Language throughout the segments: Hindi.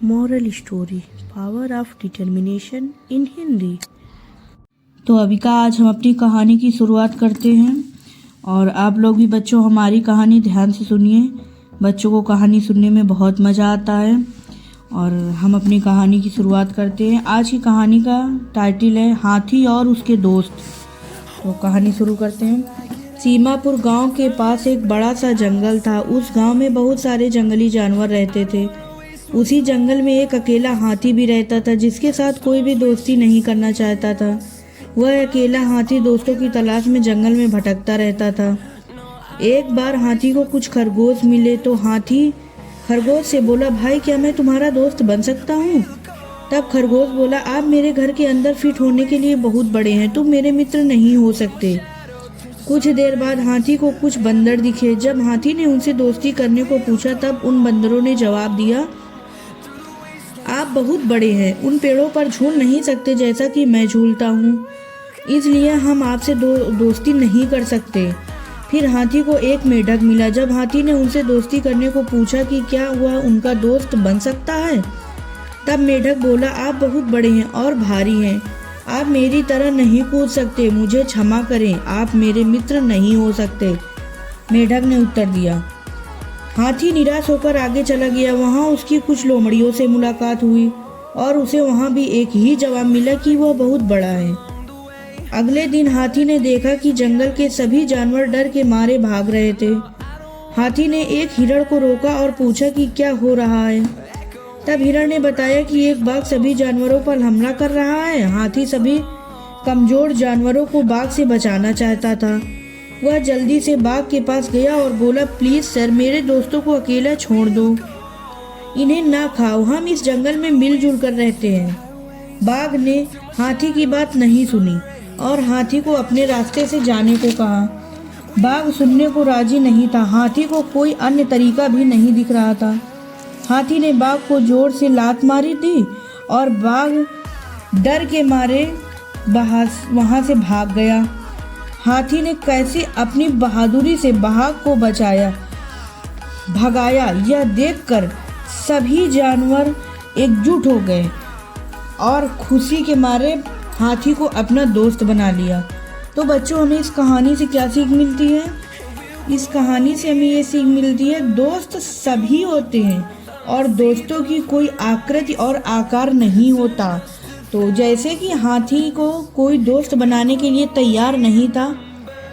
Moral story power of determination in Hindi. तो अविका आज हम अपनी कहानी की शुरुआत करते हैं और आप लोग भी बच्चों हमारी कहानी ध्यान से सुनिए। बच्चों को कहानी सुनने में बहुत मज़ा आता है और हम अपनी कहानी की शुरुआत करते हैं। आज की कहानी का टाइटल है हाथी और उसके दोस्त। तो कहानी शुरू करते हैं। सीमापुर गांव के पास एक बड़ा सा जंगल था। उस गांव में बहुत सारे जंगली जानवर रहते थे। उसी जंगल में एक अकेला हाथी भी रहता था जिसके साथ कोई भी दोस्ती नहीं करना चाहता था। वह अकेला हाथी दोस्तों की तलाश में जंगल में भटकता रहता था। एक बार हाथी को कुछ खरगोश मिले तो हाथी खरगोश से बोला, भाई क्या मैं तुम्हारा दोस्त बन सकता हूँ? तब खरगोश बोला, आप मेरे घर के अंदर फिट होने के लिए बहुत बड़े हैं, तुम मेरे मित्र नहीं हो सकते। कुछ देर बाद हाथी को कुछ बंदर दिखे। जब हाथी ने उनसे दोस्ती करने को पूछा तब उन बंदरों ने जवाब दिया, आप बहुत बड़े हैं, उन पेड़ों पर झूल नहीं सकते जैसा कि मैं झूलता हूँ, इसलिए हम आपसे दोस्ती नहीं कर सकते। फिर हाथी को एक मेढक मिला। जब हाथी ने उनसे दोस्ती करने को पूछा कि क्या वह उनका दोस्त बन सकता है, तब मेढक बोला, आप बहुत बड़े हैं और भारी हैं, आप मेरी तरह नहीं कूद सकते, मुझे क्षमा करें, आप मेरे मित्र नहीं हो सकते। मेढक ने उत्तर दिया। हाथी निराश होकर आगे चला गया। वहाँ उसकी कुछ लोमड़ियों से मुलाकात हुई और उसे वहाँ भी एक ही जवाब मिला कि वह बहुत बड़ा है। अगले दिन हाथी ने देखा कि जंगल के सभी जानवर डर के मारे भाग रहे थे। हाथी ने एक हिरण को रोका और पूछा कि क्या हो रहा है। तब हिरण ने बताया कि एक बाघ सभी जानवरों पर हमला कर रहा है। हाथी सभी कमजोर जानवरों को बाघ से बचाना चाहता था। वह जल्दी से बाघ के पास गया और बोला, प्लीज सर, मेरे दोस्तों को अकेला छोड़ दो, इन्हें ना खाओ, हम इस जंगल में मिलजुल कर रहते हैं। बाघ ने हाथी की बात नहीं सुनी और हाथी को अपने रास्ते से जाने को कहा। बाघ सुनने को राजी नहीं था। हाथी को कोई अन्य तरीका भी नहीं दिख रहा था। हाथी ने बाघ को जोर से लात मारी थी और बाघ डर के मारे वहां से भाग गया। हाथी ने कैसे अपनी बहादुरी से बाघ को भगाया यह देखकर सभी जानवर एकजुट हो गए और खुशी के मारे हाथी को अपना दोस्त बना लिया। तो बच्चों, हमें इस कहानी से क्या सीख मिलती है? इस कहानी से हमें ये सीख मिलती है, दोस्त सभी होते हैं और दोस्तों की कोई आकृति और आकार नहीं होता। तो जैसे कि हाथी को कोई दोस्त बनाने के लिए तैयार नहीं था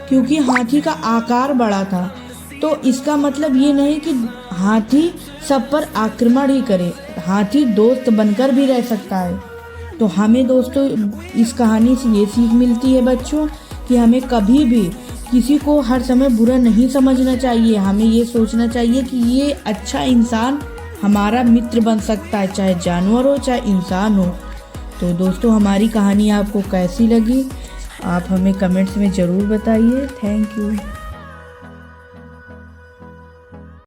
क्योंकि हाथी का आकार बड़ा था, तो इसका मतलब ये नहीं कि हाथी सब पर आक्रमण ही करे, हाथी दोस्त बनकर भी रह सकता है। तो हमें दोस्तों इस कहानी से ये सीख मिलती है बच्चों कि हमें कभी भी किसी को हर समय बुरा नहीं समझना चाहिए। हमें ये सोचना चाहिए कि ये अच्छा इंसान हमारा मित्र बन सकता है, चाहे जानवर हो चाहे इंसान हो। तो दोस्तों, हमारी कहानी आपको कैसी लगी आप हमें कमेंट्स में ज़रूर बताइए। Thank you.